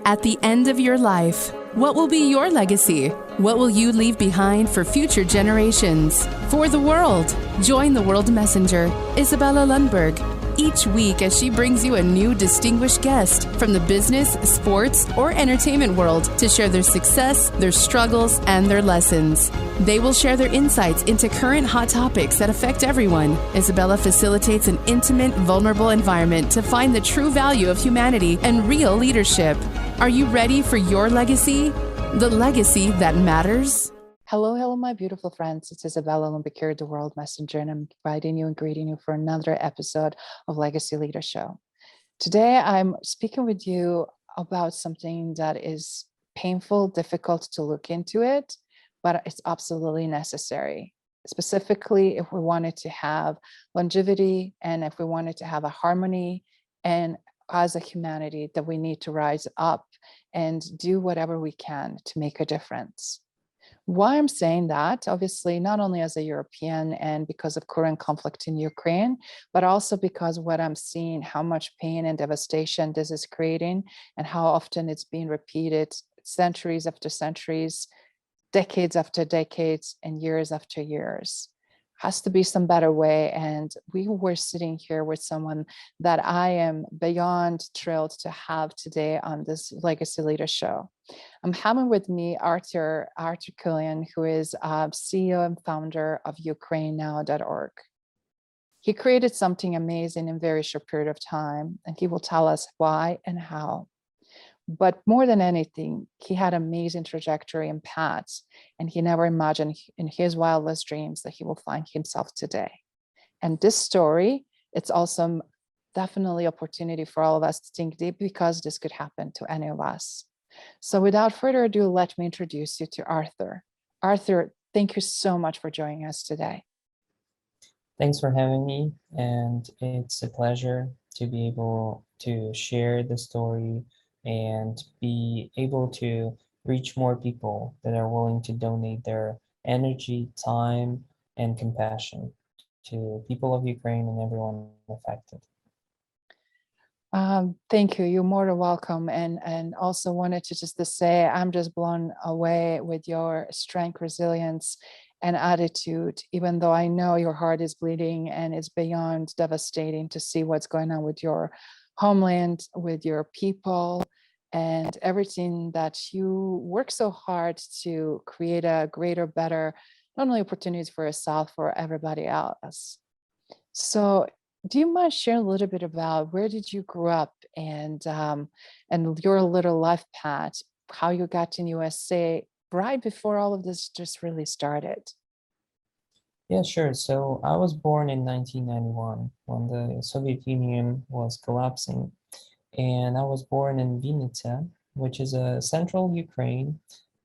At the end of your life, what will be your legacy? What will you leave behind for future generations? For the world, join the World Messenger, Izabela Lundberg, each week as she brings you a new distinguished guest from the business, sports, or entertainment world to share their success, their struggles, and their lessons. They will share their insights into current hot topics that affect everyone. Izabela facilitates an intimate, vulnerable environment to find the true value of humanity and real leadership. Are you ready for your legacy? The legacy that matters? Hello, my beautiful friends. It's Izabela Lundberg, the World Messenger, and I'm inviting you and greeting you for another episode of Legacy Leader Show. Today, I'm speaking with you about something that is painful, difficult to look into it, but it's absolutely necessary. Specifically, if we wanted to have longevity and if we wanted to have a harmony and as a humanity, that we need to rise up and do whatever we can to make a difference. Why I'm saying that, obviously, not only as a European and because of current conflict in Ukraine, but also because what I'm seeing, how much pain and devastation this is creating, and how often it's being repeated centuries after centuries, decades after decades, and years after years. Has to be some better way. And we were sitting here with someone that I am beyond thrilled to have today on this Legacy Leader Show. I'm having with me Artur Kiulian, who is CEO and founder of UkraineNow.org. He created something amazing in a very short period of time, and he will tell us why and how. But more than anything, he had amazing trajectory and paths, and he never imagined in his wildest dreams that he will find himself today. And this story, it's also definitely opportunity for all of us to think deep, because this could happen to any of us. So without further ado, let me introduce you to Artur. Artur, thank you so much for joining us today. Thanks for having me, and it's a pleasure to be able to share the story and be able to reach more people that are willing to donate their energy, time, and compassion to people of Ukraine and everyone affected. Thank you. You're more than welcome. And also wanted to just to say, I'm just blown away with your strength, resilience, and attitude, even though I know your heart is bleeding and it's beyond devastating to see what's going on with your homeland, with your people, and everything that you work so hard to create a greater, better, not only opportunities for yourself, for everybody else. So do you mind sharing a little bit about where did you grow up and your little life path, how you got in USA right before all of this just really started? Yeah, sure. So I was born in 1991 when the Soviet Union was collapsing. And I was born in Vinnytsia, which is a central Ukraine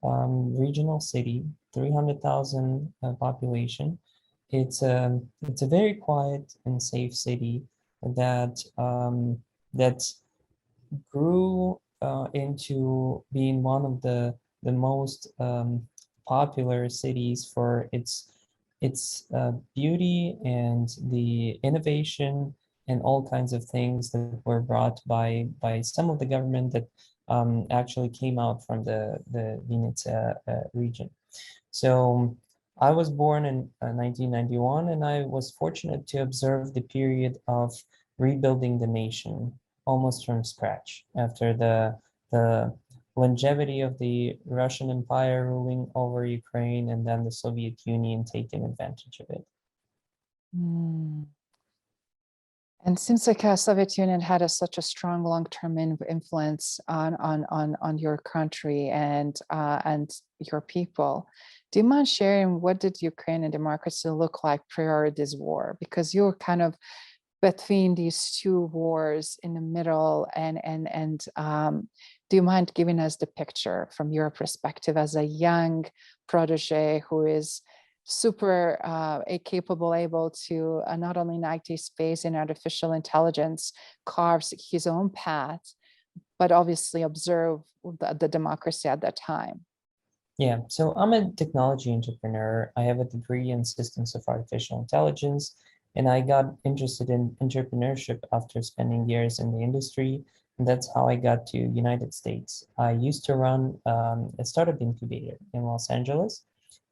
regional city, 300,000 population. It's a very quiet and safe city that that grew into being one of the most popular cities for its beauty and the innovation and all kinds of things that were brought by some of the government that actually came out from the Vinnytsia region. So I was born in 1991, and I was fortunate to observe the period of rebuilding the nation almost from scratch after the longevity of the Russian Empire ruling over Ukraine and then the Soviet Union taking advantage of it. Mm. And seems like Soviet Union had such a strong long-term influence on your country and your people. Do you mind sharing what did Ukraine and democracy look like prior to this war? Because you're kind of between these two wars in the middle, and do you mind giving us the picture from your perspective as a young protege who is super capable, able to not only in IT space and artificial intelligence carves his own path, but obviously observe the democracy at that time? Yeah, so I'm a technology entrepreneur. I have a degree in systems of artificial intelligence, and I got interested in entrepreneurship after spending years in the industry And that's how I got to United States. I used to run a startup incubator in Los Angeles,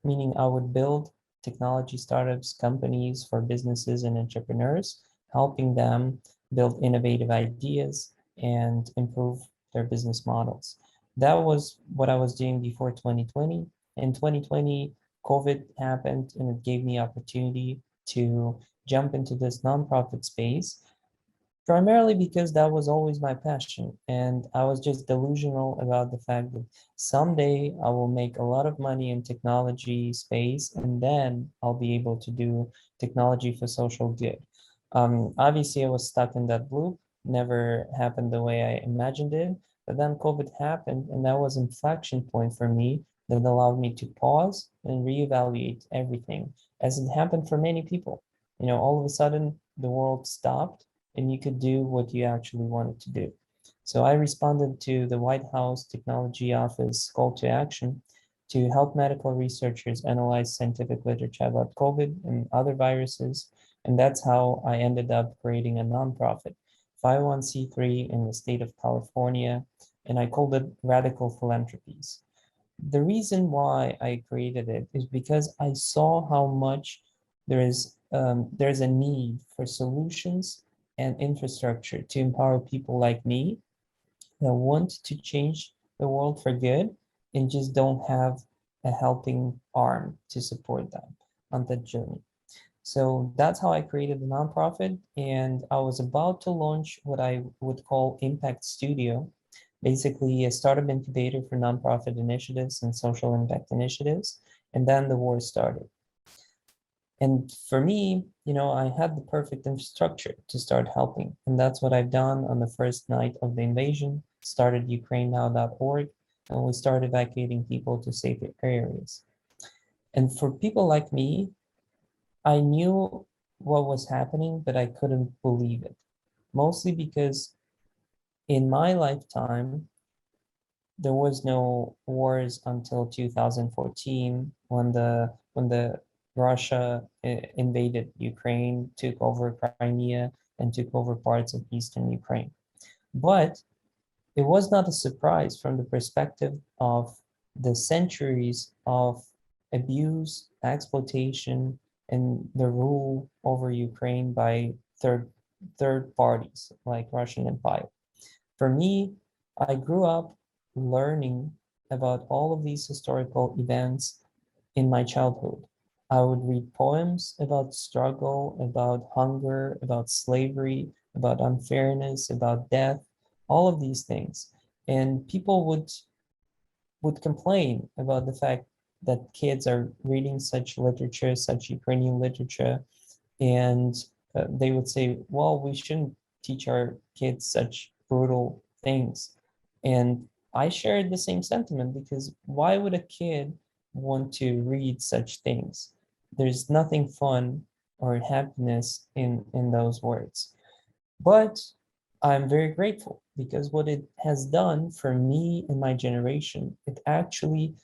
meaning I would build technology startups, companies for businesses and entrepreneurs, helping them build innovative ideas and improve their business models. That was what I was doing before 2020. In 2020, COVID happened and it gave me opportunity to jump into this nonprofit space, primarily because that was always my passion. And I was just delusional about the fact that someday I will make a lot of money in technology space and then I'll be able to do technology for social good. Obviously, I was stuck in that loop, never happened the way I imagined it. But then COVID happened, and that was an inflection point for me that allowed me to pause and reevaluate everything, as it happened for many people. All of a sudden, the world stopped and you could do what you actually wanted to do. So I responded to the White House Technology Office call to action to help medical researchers analyze scientific literature about COVID and other viruses. And that's how I ended up creating a nonprofit, 501(c)(3) in the state of California, and I called it Radical Philanthropies. The reason why I created it is because I saw how much there's a need for solutions and infrastructure to empower people like me that want to change the world for good and just don't have a helping arm to support them on that journey. So that's how I created the nonprofit. And I was about to launch what I would call Impact Studio, basically a startup incubator for nonprofit initiatives and social impact initiatives. And then the war started. And for me, I had the perfect infrastructure to start helping. And that's what I've done on the first night of the invasion, started UkraineNow.org, and we started evacuating people to safer areas. And for people like me, I knew what was happening, but I couldn't believe it. Mostly because in my lifetime, there was no wars until 2014 when the Russia invaded Ukraine, took over Crimea, and took over parts of eastern Ukraine. But it was not a surprise from the perspective of the centuries of abuse, exploitation, and the rule over Ukraine by third parties like Russian Empire. For me, I grew up learning about all of these historical events in my childhood. I would read poems about struggle, about hunger, about slavery, about unfairness, about death, all of these things. And people would complain about the fact that kids are reading such literature, such Ukrainian literature, and they would say, well, we shouldn't teach our kids such brutal things. And I shared the same sentiment, because why would a kid want to read such things? There's nothing fun or happiness in those words. But I'm very grateful, because what it has done for me and my generation, it actually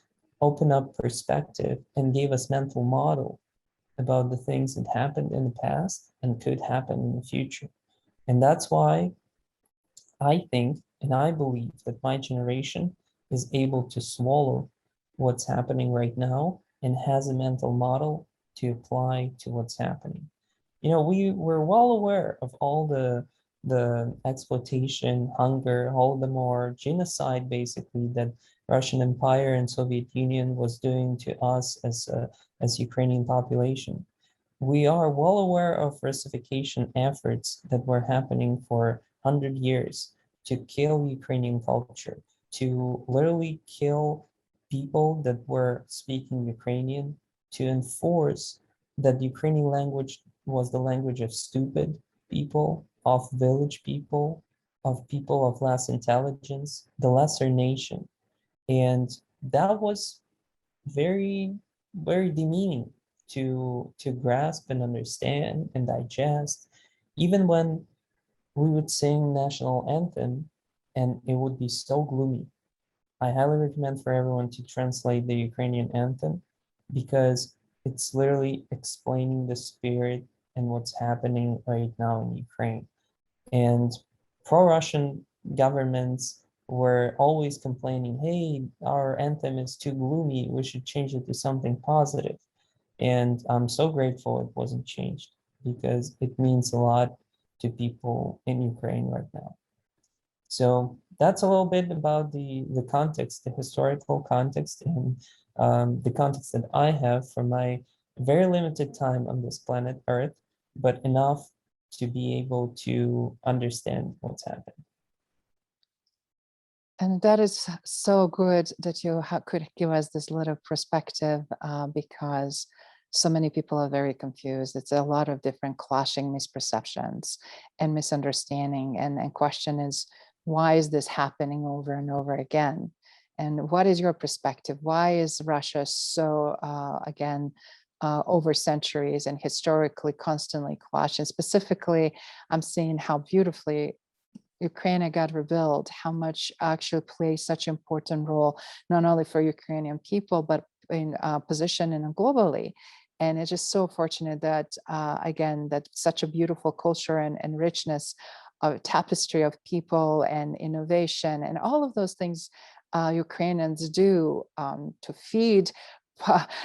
opened up perspective and gave us mental model about the things that happened in the past and could happen in the future. And that's why I think and I believe that my generation is able to swallow what's happening right now and has a mental model to apply to what's happening. We were well aware of all the exploitation, hunger, all the more genocide basically that Russian Empire and Soviet Union was doing to us as Ukrainian population. We are well aware of Russification efforts that were happening for 100 years to kill Ukrainian culture, to literally kill people that were speaking Ukrainian, to enforce that the Ukrainian language was the language of stupid people, of village people of less intelligence, the lesser nation. And that was very, very demeaning to grasp and understand and digest, even when we would sing national anthem and it would be so gloomy. I highly recommend for everyone to translate the Ukrainian anthem, because it's literally explaining the spirit and what's happening right now in Ukraine. And pro-Russian governments were always complaining, hey, our anthem is too gloomy, we should change it to something positive. And I'm so grateful it wasn't changed, because it means a lot to people in Ukraine right now. So that's a little bit about the context, the historical context, and the context that I have from my very limited time on this planet Earth, but enough to be able to understand what's happened. And that is so good that you could give us this little perspective, because so many people are very confused. It's a lot of different clashing misperceptions and misunderstanding. And question is, why is this happening over and over again? And what is your perspective? Why is Russia so, again, over centuries and historically constantly clashing? Specifically, I'm seeing how beautifully Ukraine got rebuilt, how much actually plays such an important role, not only for Ukrainian people, but in position and globally. And it's just so fortunate that, again, that such a beautiful culture and richness of tapestry of people and innovation and all of those things Ukrainians do to feed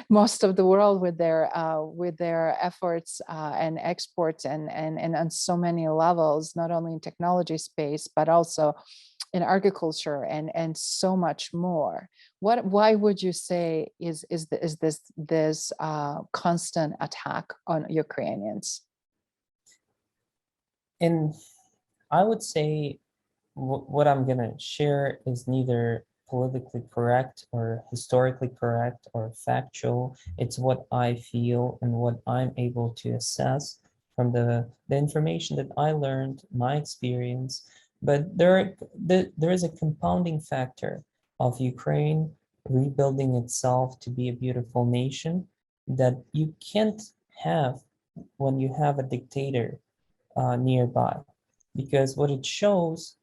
most of the world with their efforts and exports and on so many levels, not only in technology space but also in agriculture and so much more. Why would you say is this constant attack on Ukrainians? And I would say what I'm going to share is neither politically correct or historically correct or factual. It's what I feel and what I'm able to assess from the information that I learned, my experience. But there is a compounding factor of Ukraine rebuilding itself to be a beautiful nation that you can't have when you have a dictator nearby. Because what it shows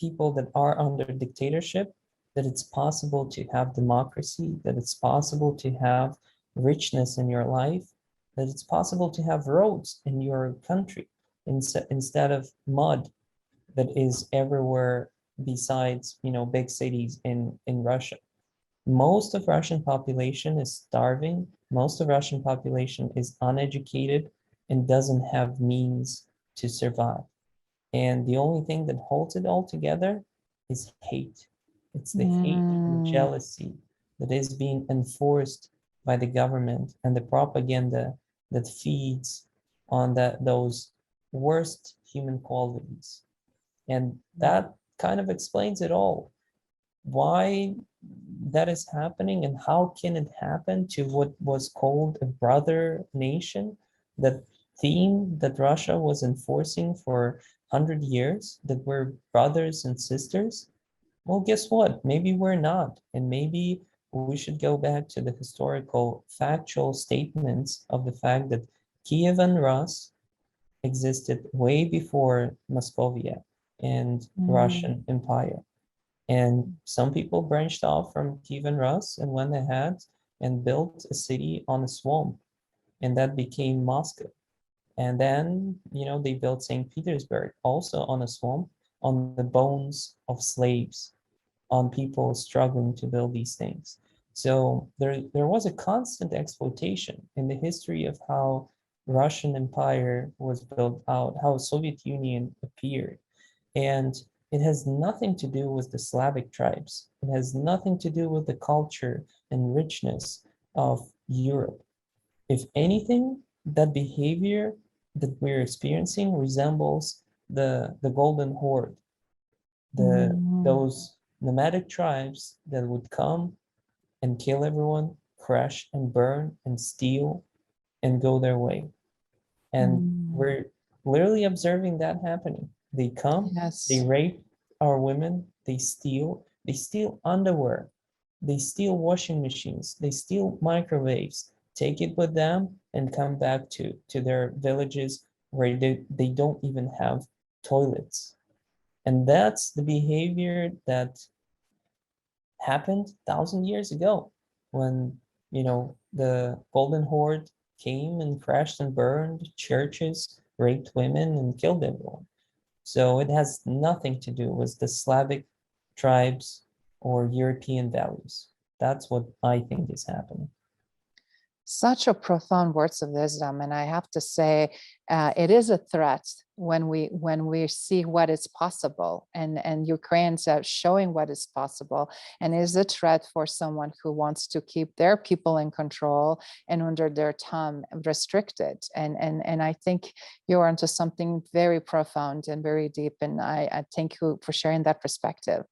people that are under dictatorship, that it's possible to have democracy, that it's possible to have richness in your life, that it's possible to have roads in your country instead of mud that is everywhere besides, big cities in Russia. Most of Russian population is starving. Most of Russian population is uneducated and doesn't have means to survive. And the only thing that holds it all together is hate. It's the hate and jealousy that is being enforced by the government and the propaganda that feeds on those worst human qualities. And that kind of explains it all. Why that is happening and how can it happen to what was called a brother nation, that theme that Russia was enforcing for 100 years, that we're brothers and sisters. Well, guess what? Maybe we're not. And maybe we should go back to the historical factual statements of the fact that Kiev and Rus existed way before Moscovia and Russian Empire. And some people branched off from Kiev and Rus and went ahead and built a city on a swamp, and that became Moscow. And then, they built St. Petersburg, also on a swamp, on the bones of slaves, on people struggling to build these things. So there was a constant exploitation in the history of how Russian Empire was built out, how Soviet Union appeared. And it has nothing to do with the Slavic tribes. It has nothing to do with the culture and richness of Europe. If anything, that behavior that we're experiencing resembles the Golden Horde, those nomadic tribes that would come and kill everyone, crash and burn and steal and go their way. And we're literally observing that happening. They come, Yes. They rape our women, they steal underwear, they steal washing machines, they steal microwaves, take it with them and come back to their villages where they don't even have toilets. And that's the behavior that happened 1,000 years ago when, the Golden Horde came and crashed and burned churches, raped women, and killed everyone. So it has nothing to do with the Slavic tribes or European values. That's what I think is happening. Such a profound words of wisdom, and I have to say, it is a threat when we see what is possible, and Ukrainians are showing what is possible, and is a threat for someone who wants to keep their people in control and under their thumb restricted. And I think you're onto something very profound and very deep, and I thank you for sharing that perspective.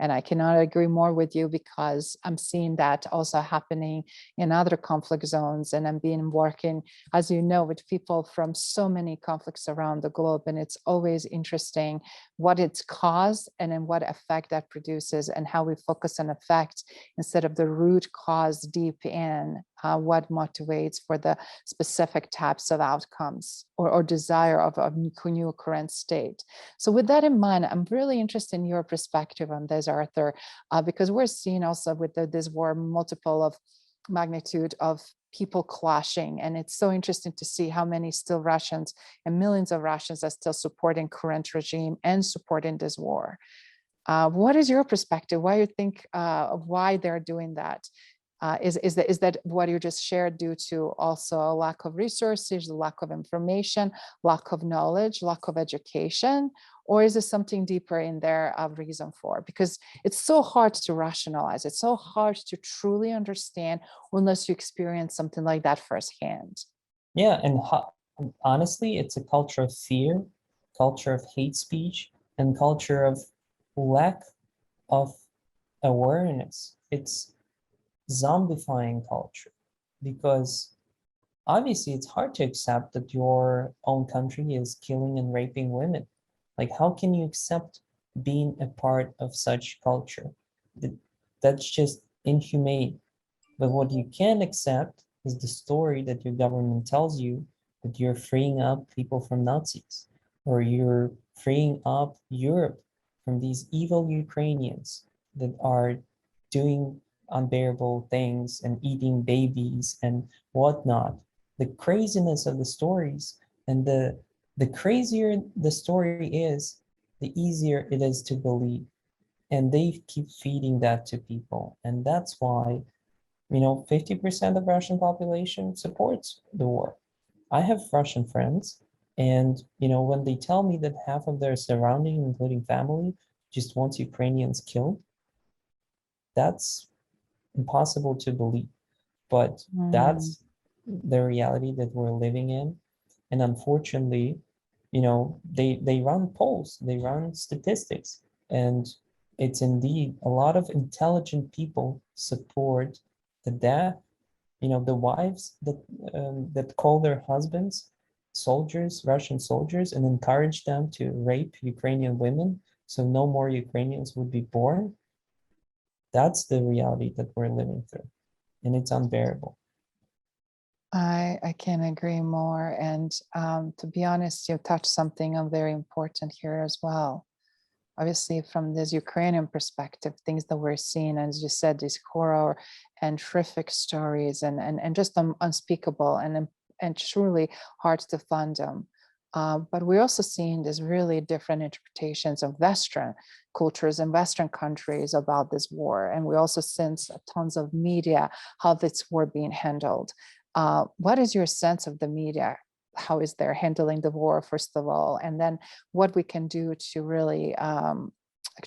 And I cannot agree more with you, because I'm seeing that also happening in other conflict zones. And I'm being working, as you know, with people from so many conflicts around the globe. And it's always interesting what it's caused and then what effect that produces, and how we focus on effect instead of the root cause deep in what motivates for the specific types of outcomes or desire of a new current state. So with that in mind, I'm really interested in your perspective on this, Artur, because we're seeing also with this war multiple of magnitude of people clashing. And it's so interesting to see how many still Russians and millions of Russians are still supporting current regime and supporting this war. What is your perspective? Why you think why they're doing that? Is that what you just shared due to also a lack of resources, lack of information, lack of knowledge, lack of education? Or is there something deeper in there of reason for? Because it's so hard to rationalize. It's so hard to truly understand unless you experience something like that firsthand. Yeah, and honestly, it's a culture of fear, culture of hate speech, and culture of lack of awareness. It's zombifying culture, because obviously it's hard to accept that your own country is killing and raping women. Like, how can you accept being a part of such culture? That's just inhumane. But what you can accept is the story that your government tells you, that you're freeing up people from Nazis, or you're freeing up Europe from these evil Ukrainians that are doing unbearable things and eating babies and whatnot. The craziness of the stories, and the crazier the story is, the easier it is to believe. And they keep feeding that to people. And that's why, 50% of Russian population supports the war. I have Russian friends, and when they tell me that half of their surrounding, including family, just wants Ukrainians killed, that's impossible to believe. But that's the reality that we're living in. And unfortunately, they run polls, they run statistics, and it's indeed a lot of intelligent people support the death, the wives that call their husbands soldiers, Russian soldiers, and encourage them to rape Ukrainian women so no more Ukrainians would be born. That's the reality that we're living through, and it's unbearable. I can't agree more. And to be honest, you touched something very important here as well. Obviously, from this Ukrainian perspective, things that we're seeing, as you said, these horror and horrific stories, and just unspeakable and truly hard to fathom. But we're also seeing these really different interpretations of Western cultures and Western countries about this war. And we also sense tons of media, how this war being handled. What is your sense of the media? How is they're handling the war, first of all, and then what we can do to really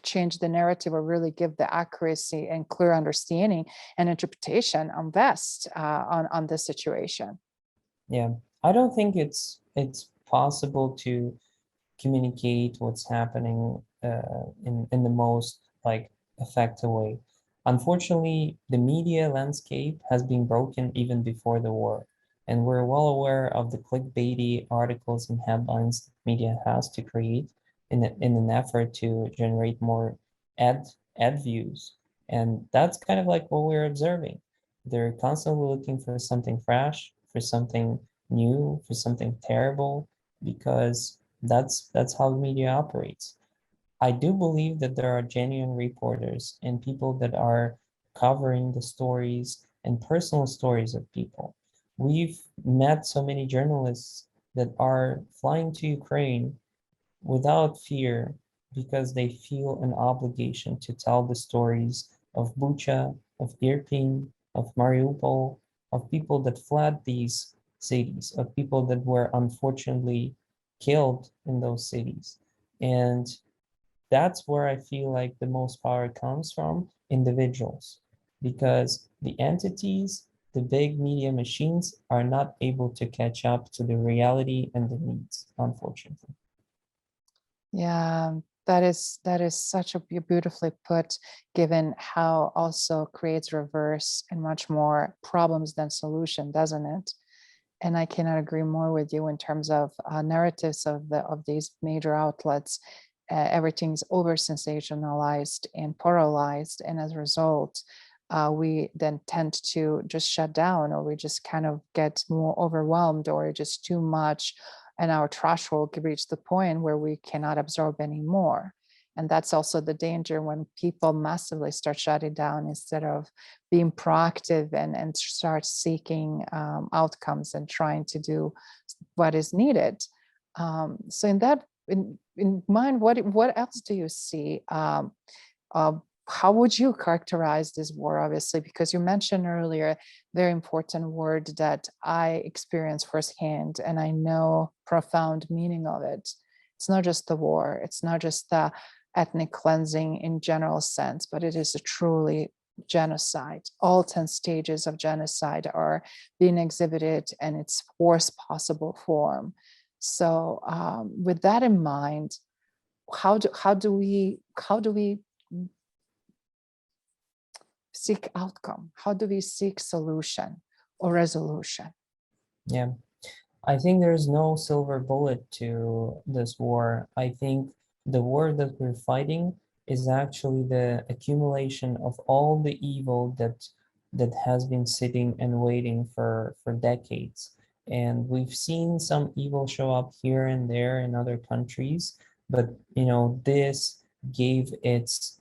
change the narrative, or really give the accuracy and clear understanding and interpretation on West on this situation? Yeah, I don't think it's possible to communicate what's happening in the most effective way. Unfortunately, the media landscape has been broken even before the war, and we're well aware of the clickbaity articles and headlines that media has to create in an effort to generate more ad views. And that's kind of like what we're observing. They're constantly looking for something fresh, for something new, for something terrible, because that's how media operates. I do believe that there are genuine reporters and people that are covering the stories and personal stories of people. We've met so many journalists that are flying to Ukraine without fear, because they feel an obligation to tell the stories of Bucha, of Irpin, of Mariupol, of people that fled these cities, of people that were unfortunately killed in those cities. And that's where I feel like the most power comes from individuals, because the entities, the big media machines, are not able to catch up to the reality and the needs, unfortunately. Yeah, that is such a beautifully put, given how also creates reverse and much more problems than solution, doesn't it? And I cannot agree more with you in terms of narratives of these major outlets. Everything's over sensationalized and polarized, and as a result, we then tend to just shut down, or we just kind of get more overwhelmed, or just too much, and our threshold can reach the point where we cannot absorb anymore. And that's also the danger when people massively start shutting down instead of being proactive and start seeking outcomes and trying to do what is needed. So in mind, what else do you see? Uh, how would you characterize this war? Obviously, because you mentioned earlier, very important word that I experienced firsthand, and I know profound meaning of it. It's not just the war. It's not just the ethnic cleansing in general sense, but it is a truly genocide. All 10 stages of genocide are being exhibited in its worst possible form. So with that in mind, how do we seek outcome? How do we seek solution or resolution? Yeah, I think there's no silver bullet to this war. I think the war that we're fighting is actually the accumulation of all the evil that has been sitting and waiting for decades. And we've seen some evil show up here and there in other countries, but this gave its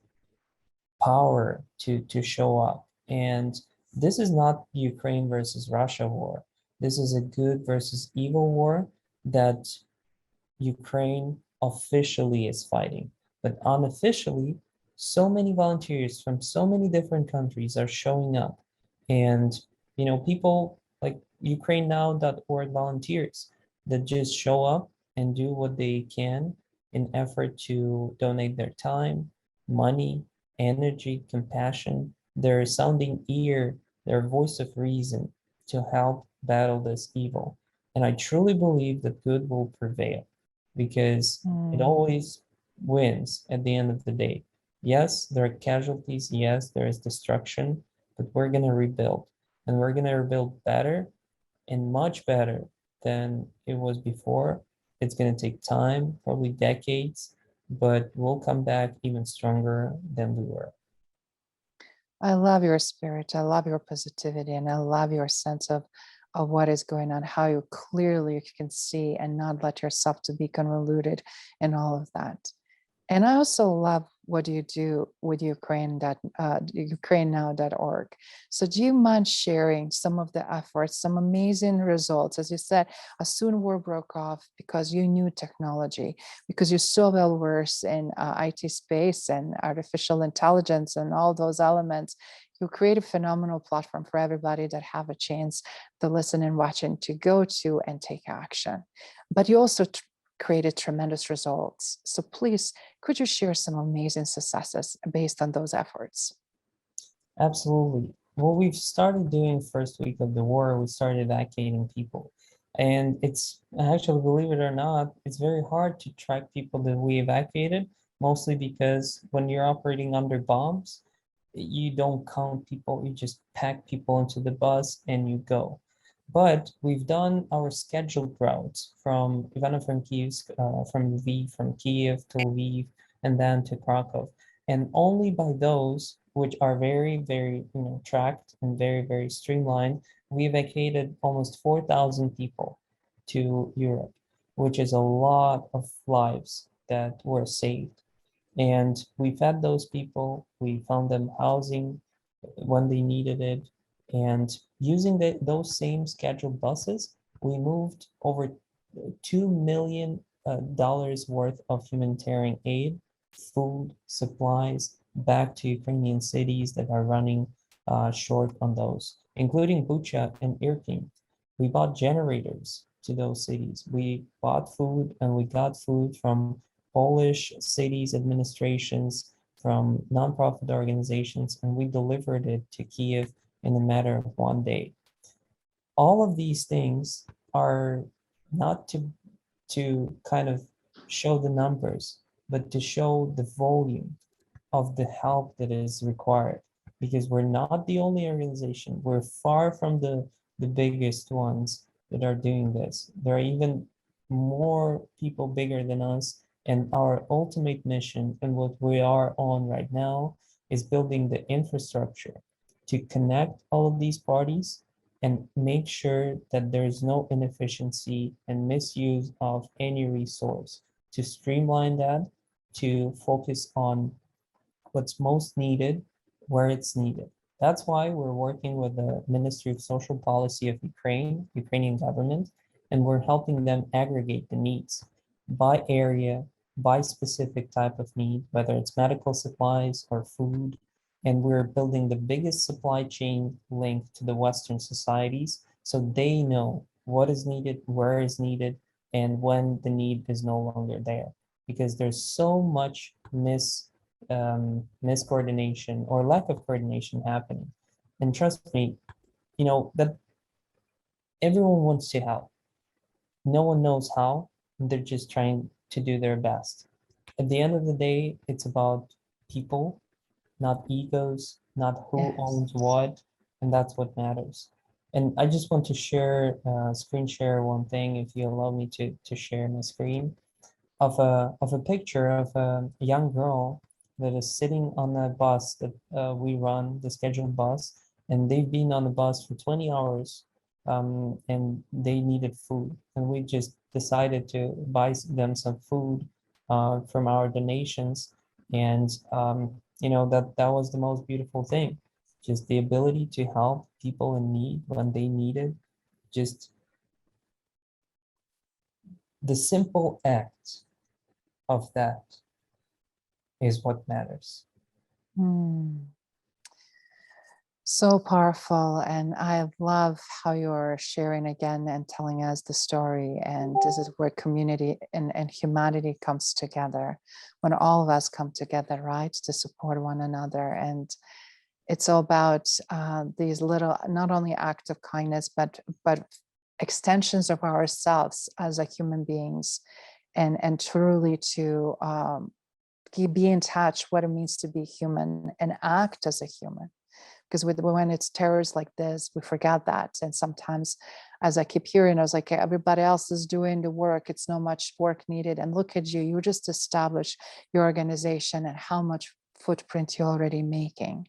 power to show up. And this is not Ukraine versus Russia war. This is a good versus evil war that Ukraine officially is fighting. But unofficially, so many volunteers from so many different countries are showing up. And people like UkraineNow.org volunteers that just show up and do what they can in effort to donate their time, money, energy, compassion, their sounding ear, their voice of reason to help battle this evil. And I truly believe that good will prevail, because it Mm. always wins at the end of the day. Yes, there are casualties. Yes, there is destruction, but we're going to rebuild, and we're going to rebuild better and much better than it was before. It's going to take time, probably decades, but we'll come back even stronger than we were. I love your spirit. I love your positivity, and I love your sense of what is going on, how you clearly can see and not let yourself to be convoluted in all of that. And I also love what you do with UkraineNow.org. So do you mind sharing some of the efforts, some amazing results? As you said, a soon war broke off because you knew technology, because you're so well versed in IT space and artificial intelligence and all those elements. You create a phenomenal platform for everybody that have a chance to listen and watch and to go to and take action. But you also created tremendous results. So please, could you share some amazing successes based on those efforts? Absolutely. What we've started doing first week of the war, we started evacuating people. And it's actually, believe it or not, it's very hard to track people that we evacuated, mostly because when you're operating under bombs, you don't count people, you just pack people into the bus and you go. But we've done our scheduled routes from Ivano-Frankivsk, from Lviv, from Kiev to Lviv, and then to Krakow. And only by those, which are very, very, tracked and very, very streamlined, we evacuated almost 4,000 people to Europe, which is a lot of lives that were saved. And we fed those people, we found them housing when they needed it. And using those same scheduled buses, we moved over 2 million dollars worth of humanitarian aid, food, supplies back to Ukrainian cities that are running short on those, including Bucha and Irpin. We bought generators to those cities. We bought food and we got food from Polish cities, administrations, from nonprofit organizations, and we delivered it to Kiev in a matter of one day. All of these things are not to kind of show the numbers, but to show the volume of the help that is required, because we're not the only organization. We're far from the biggest ones that are doing this. There are even more people bigger than us, and our ultimate mission and what we are on right now is building the infrastructure to connect all of these parties and make sure that there is no inefficiency and misuse of any resource, to streamline that, to focus on what's most needed where it's needed. That's why we're working with the Ministry of Social Policy of Ukrainian government, and we're helping them aggregate the needs by area, by specific type of need, whether it's medical supplies or food. And we're building the biggest supply chain link to the Western societies so they know what is needed, where is needed, and when the need is no longer there. Because there's so much miscoordination or lack of coordination happening. And trust me, that everyone wants to help. No one knows how, and they're just trying to do their best. At the end of the day, it's about people, not egos, not who Yes. owns what, and that's what matters. And I just want to screen share one thing, if you allow me to share my screen, of a picture of a young girl that is sitting on a bus that we run, the scheduled bus, and they've been on the bus for 20 hours, and they needed food. And we just decided to buy them some food from our donations. And that was the most beautiful thing, just the ability to help people in need when they need it. Just the simple act of that is what matters. So powerful. And I love how you're sharing again and telling us the story. And this is where community and humanity comes together, when all of us come together, right, to support one another. And it's all about these little, not only acts of kindness, but extensions of ourselves as a human beings, and truly to be in touch what it means to be human and act as a human. Because when it's terrors like this, we forget that. And sometimes, as I keep hearing, I was like, everybody else is doing the work. It's not much work needed. And look at you, you just established your organization and how much footprint you're already making.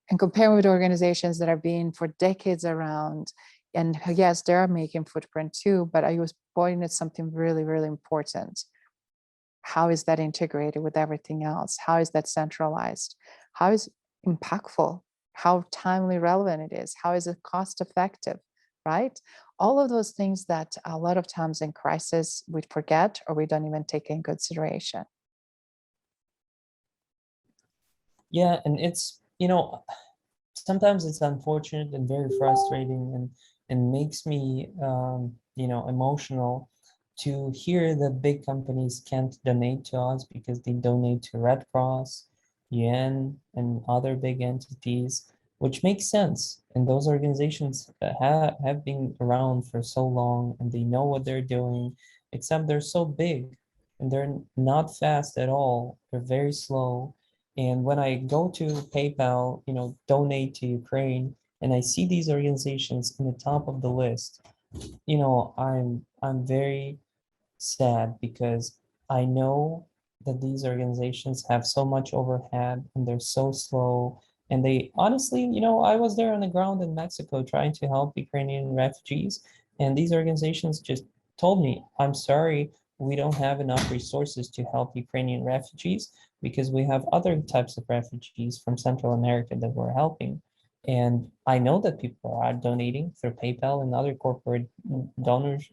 And comparing with organizations that have been for decades around, and yes, they're making footprint too, but I was pointing at something really, really important. How is that integrated with everything else? How is that centralized? How is it impactful? How timely relevant it is? How is it cost effective, right? All of those things that a lot of times in crisis we forget or we don't even take in consideration. Yeah, and it's, sometimes it's unfortunate and very frustrating and makes me, emotional to hear that big companies can't donate to us because they donate to Red Cross, UN, and other big entities, which makes sense. And those organizations have been around for so long and they know what they're doing, except they're so big and they're not fast at all. They're very slow. And when I go to PayPal, donate to Ukraine, and I see these organizations in the top of the list, I'm very sad, because I know that these organizations have so much overhead and they're so slow. And they honestly, I was there on the ground in Mexico trying to help Ukrainian refugees, and these organizations just told me, I'm sorry, we don't have enough resources to help Ukrainian refugees because we have other types of refugees from Central America that we're helping. And I know that people are donating through PayPal and other corporate donors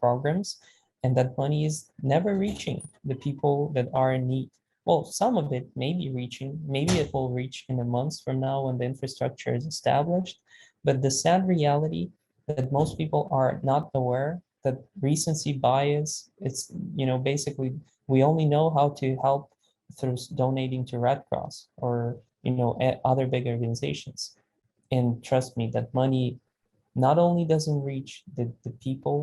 programs. and that money is never reaching the people that are in need. Well, some of it may be reaching, maybe it will reach in a month from now when the infrastructure is established. But the sad reality that most people are not aware that recency bias, it's, basically we only know how to help through donating to Red Cross or, other big organizations. And trust me, that money not only doesn't reach the people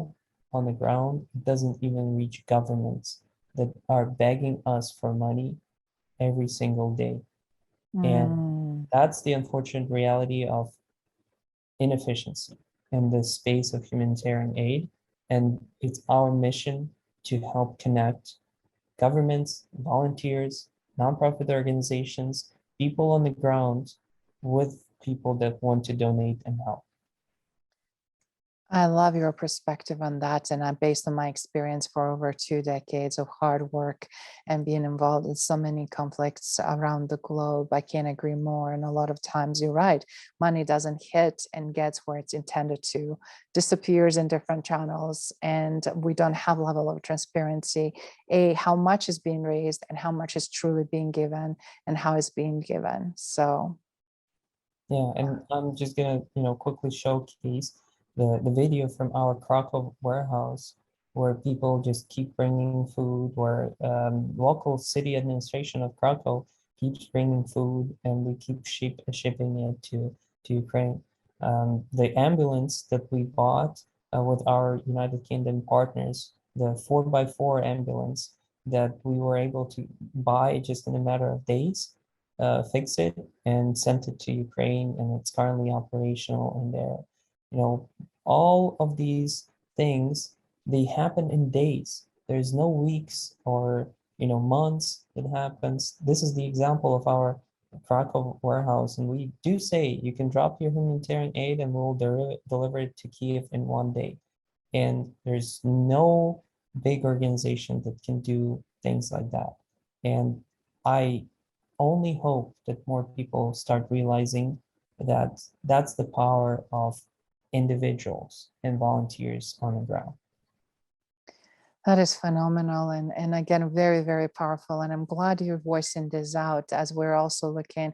on the ground, it doesn't even reach governments that are begging us for money every single day. And Mm. that's the unfortunate reality of inefficiency in the space of humanitarian aid. And it's our mission to help connect governments, volunteers, nonprofit organizations, people on the ground with people that want to donate and help. I love your perspective on that. And I'm based on my experience for over 2 decades of hard work and being involved in so many conflicts around the globe. I can't agree more. And a lot of times you're right, money doesn't hit and gets where it's intended to, disappears in different channels, and we don't have a level of transparency, how much is being raised and how much is truly being given and how it's being given. So yeah, and I'm just gonna, quickly showcase the video from our Krakow warehouse where people just keep bringing food, where local city administration of Krakow keeps bringing food, and we keep shipping it to Ukraine. The ambulance that we bought with our United Kingdom partners, the 4x4 ambulance that we were able to buy just in a matter of days, fix it and sent it to Ukraine, and it's currently operational in there. All of these things, they happen in days. There's no weeks or, months it happens. This is the example of our Krakow warehouse, and we do say you can drop your humanitarian aid and we'll deliver it to Kiev in one day. And there's no big organization that can do things like that. And I only hope that more people start realizing that that's the power of individuals and volunteers on the ground. that is phenomenal, and again, very, very powerful. And I'm glad you're voicing this out as we're also looking,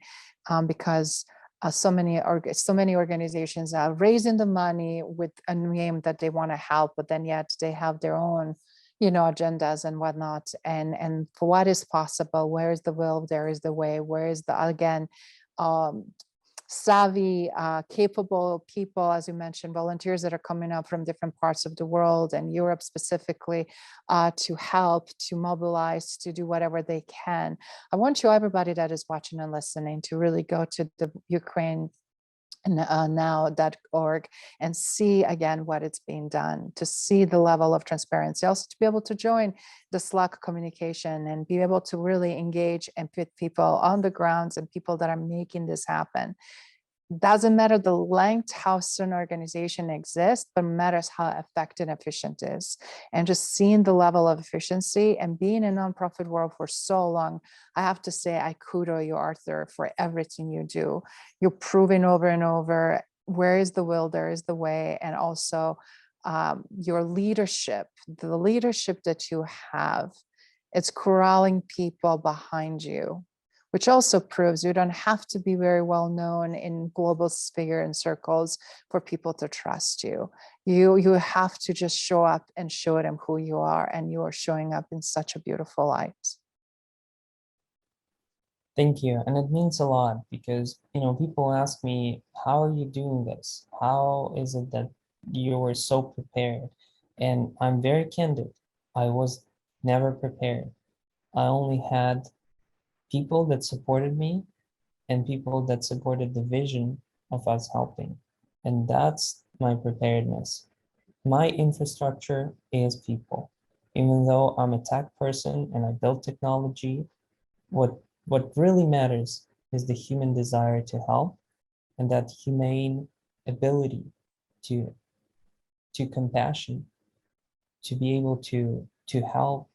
because so many organizations are raising the money with a name that they want to help, but then yet they have their own, agendas and whatnot. And for what is possible, where is the will, there is the way. Where is the, again, savvy, capable people, as you mentioned, volunteers that are coming up from different parts of the world and Europe specifically, to help, to mobilize, to do whatever they can. I want you, everybody that is watching and listening, to really go to the UkraineNow.org and see again what it's being done, to see the level of transparency, also to be able to join the Slack communication and be able to really engage and put people on the grounds and people that are making this happen. Doesn't matter the length, how certain organization exists, but matters how effective and efficient it is. And just seeing the level of efficiency and being in a nonprofit world for so long, I have to say, I kudo you, Artur, for everything you do. You're proving over and over, where is the will, there is the way. And also your leadership, the leadership that you have, it's corralling people behind you, which also proves you don't have to be very well known in global sphere and circles for people to trust you. You have to just show up and show them who you are, and you are showing up in such a beautiful light. Thank you. And it means a lot because, people ask me, how are you doing this? How is it that you were so prepared? And I'm very candid. I was never prepared. I only had people that supported me and people that supported the vision of us helping. And that's my preparedness. My infrastructure is people. Even though I'm a tech person and I build technology, what really matters is the human desire to help and that humane ability to compassion, to be able to help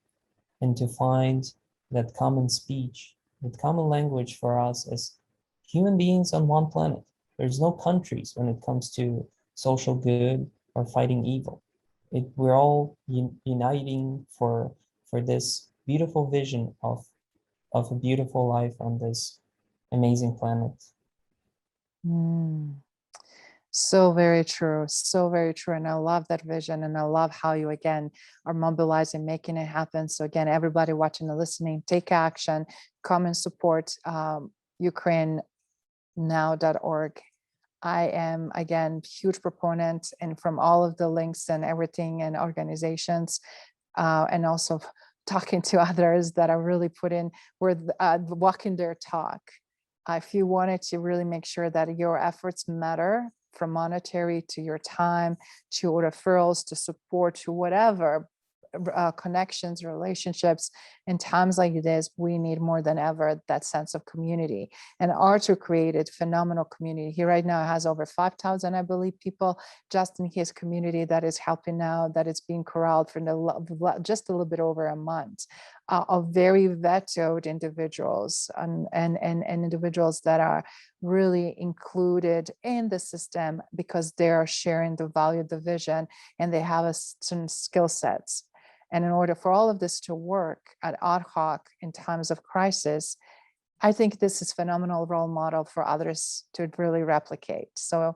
and to find that common speech, that common language for us as human beings on one planet. There's no countries when it comes to social good or fighting evil. We're all uniting for this beautiful vision of a beautiful life on this amazing planet. Mm. So very true. So very true. And I love that vision. And I love how you, again, are mobilizing, making it happen. So, again, everybody watching and listening, take action, come and support UkraineNow.org. I am, again, huge proponent, and from all of the links and everything and organizations, and also talking to others that are really put in, we're walking their talk. If you wanted to really make sure that your efforts matter, from monetary to your time, to referrals, to support, to whatever, connections, relationships, in times like this, we need more than ever that sense of community. And Artur created phenomenal community. He right now has over 5,000, I believe, people just in his community that is helping now, that is being corralled for just a little bit over a month, of very vetted individuals and individuals that are really included in the system because they are sharing the value, the vision, and they have a certain skill sets. And in order for all of this to work at ad hoc in times of crisis, I think this is a phenomenal role model for others to really replicate. So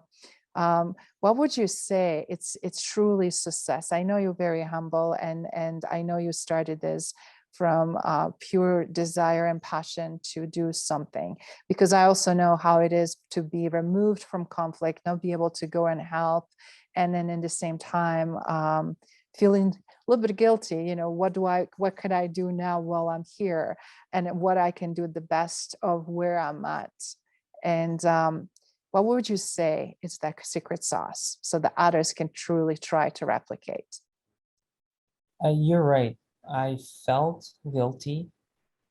what would you say it's truly success? I know you're very humble, and I know you started this from pure desire and passion to do something, because I also know how it is to be removed from conflict, not be able to go and help, and then in the same time feeling a little bit guilty, what could I do now while I'm here, and what I can do the best of where I'm at. And what would you say is that secret sauce so that others can truly try to replicate? You're right. I felt guilty,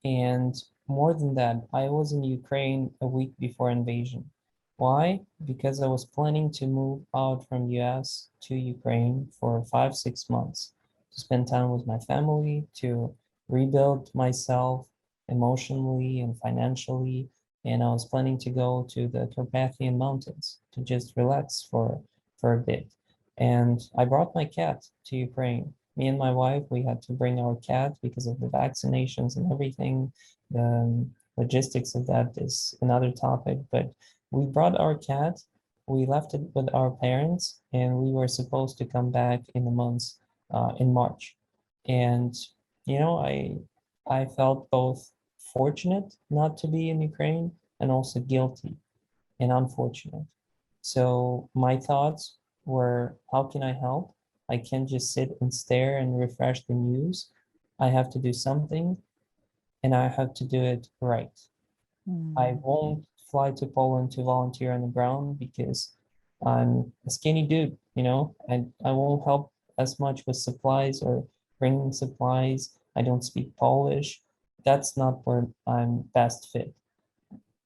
and more than that, I was in Ukraine a week before invasion. Why? Because I was planning to move out from US to Ukraine for 5, 6 months to spend time with my family, to rebuild myself emotionally and financially. And I was planning to go to the Carpathian Mountains to just relax for a bit. And I brought my cat to Ukraine. Me and my wife, we had to bring our cat because of the vaccinations and everything. The logistics of that is another topic, but we brought our cat, we left it with our parents, and we were supposed to come back in the months in March. And I felt both fortunate not to be in Ukraine and also guilty and unfortunate. So my thoughts were, how can I help? I can't just sit and stare and refresh the news. I have to do something, and I have to do it right. I Mm. won't fly to Poland to volunteer on the ground because I'm a skinny dude, and I won't help as much with supplies or bringing supplies. I don't speak Polish. That's not where I'm best fit.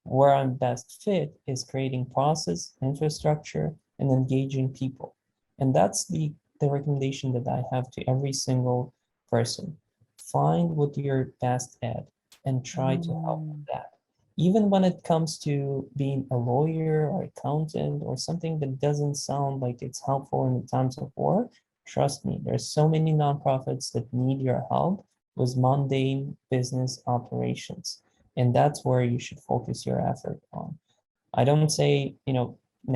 Where I'm best fit is creating process, infrastructure, and engaging people. And that's the recommendation that I have to every single person. Find what you're best at and try to help Mm. with that. Even when it comes to being a lawyer or accountant or something that doesn't sound like it's helpful in the times of war, trust me, there's so many nonprofits that need your help with mundane business operations. And that's where you should focus your effort on. I don't say,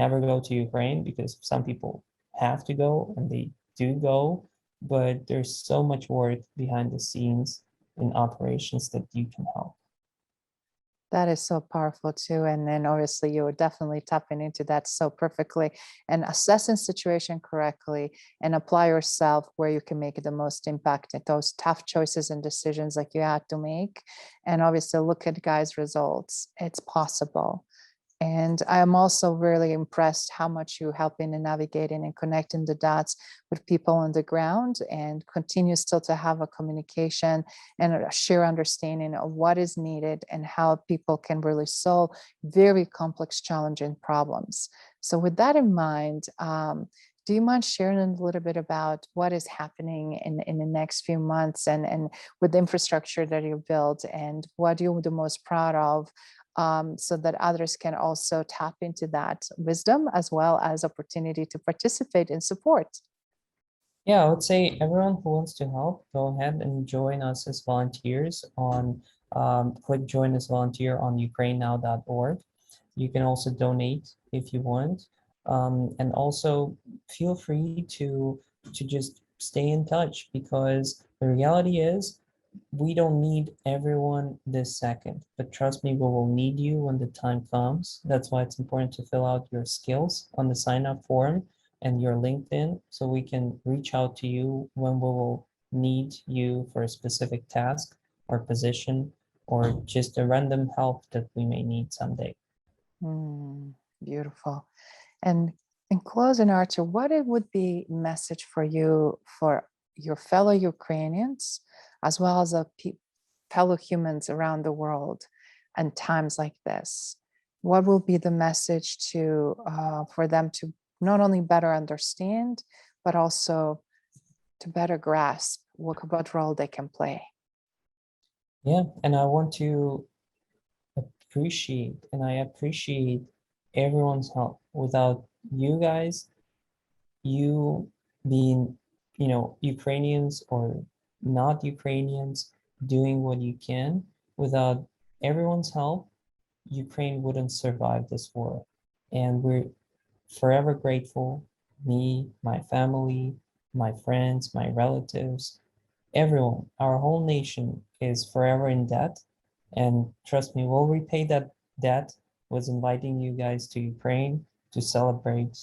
never go to Ukraine, because some people have to go and they do go, but there's so much work behind the scenes in operations that you can help. That is so powerful too. And then obviously you were definitely tapping into that so perfectly, and assessing situation correctly and apply yourself where you can make the most impact at those tough choices and decisions like you had to make. And obviously look at guys' results. It's possible. And I am also really impressed how much you helping in navigating and connecting the dots with people on the ground, and continue still to have a communication and a shared understanding of what is needed and how people can really solve very complex, challenging problems. So with that in mind, do you mind sharing a little bit about what is happening in the next few months, and with the infrastructure that you built, and what you're the most proud of, so that others can also tap into that wisdom as well as opportunity to participate in support? Yeah, I would say everyone who wants to help, go ahead and join us as volunteers on click join as volunteer on UkraineNow.org. You can also donate if you want. And also feel free to just stay in touch, because the reality is we don't need everyone this second, but trust me, we will need you when the time comes. That's why it's important to fill out your skills on the sign up form and your LinkedIn, so we can reach out to you when we will need you for a specific task or position, or just a random help that we may need someday. Beautiful. And in closing, Artur, what it would be message for you for your fellow Ukrainians, as well as fellow humans around the world, and times like this? What will be the message to for them to not only better understand, but also to better grasp what role they can play? Yeah, and I want to I appreciate everyone's help. Without you guys, you being, Ukrainians or not Ukrainians, doing what you can, without everyone's help, Ukraine wouldn't survive this war. And we're forever grateful, me, my family, my friends, my relatives, everyone, our whole nation is forever in debt. And trust me, we'll repay that debt with inviting you guys to Ukraine to celebrate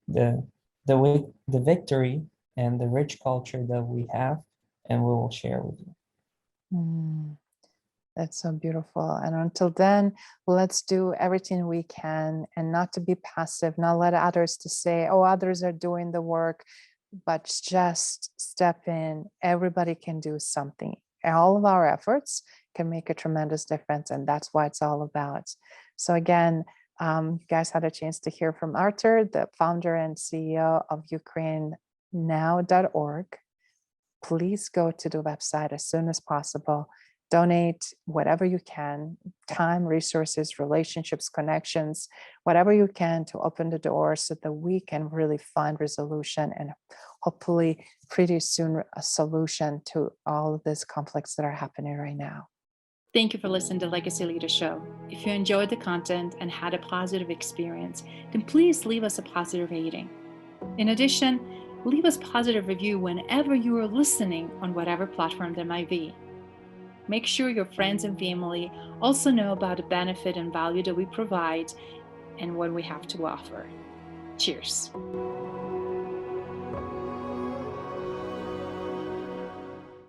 the the victory and the rich culture that we have, and we will share with you. Mm, that's so beautiful. And until then, let's do everything we can and not to be passive, not let others to say, oh, others are doing the work, but just step in. Everybody can do something. All of our efforts can make a tremendous difference. And that's what it's all about. So again, you guys had a chance to hear from Artur, the founder and CEO of UkraineNow.org. Please go to the website as soon as possible. Donate whatever you can, time, resources, relationships, connections, whatever you can to open the door so that we can really find resolution and hopefully pretty soon a solution to all of these conflicts that are happening right now. Thank you for listening to Legacy Leader Show. If you enjoyed the content and had a positive experience, then please leave us a positive rating. In addition, leave us a positive review whenever you are listening on whatever platform there might be. Make sure your friends and family also know about the benefit and value that we provide and what we have to offer. Cheers.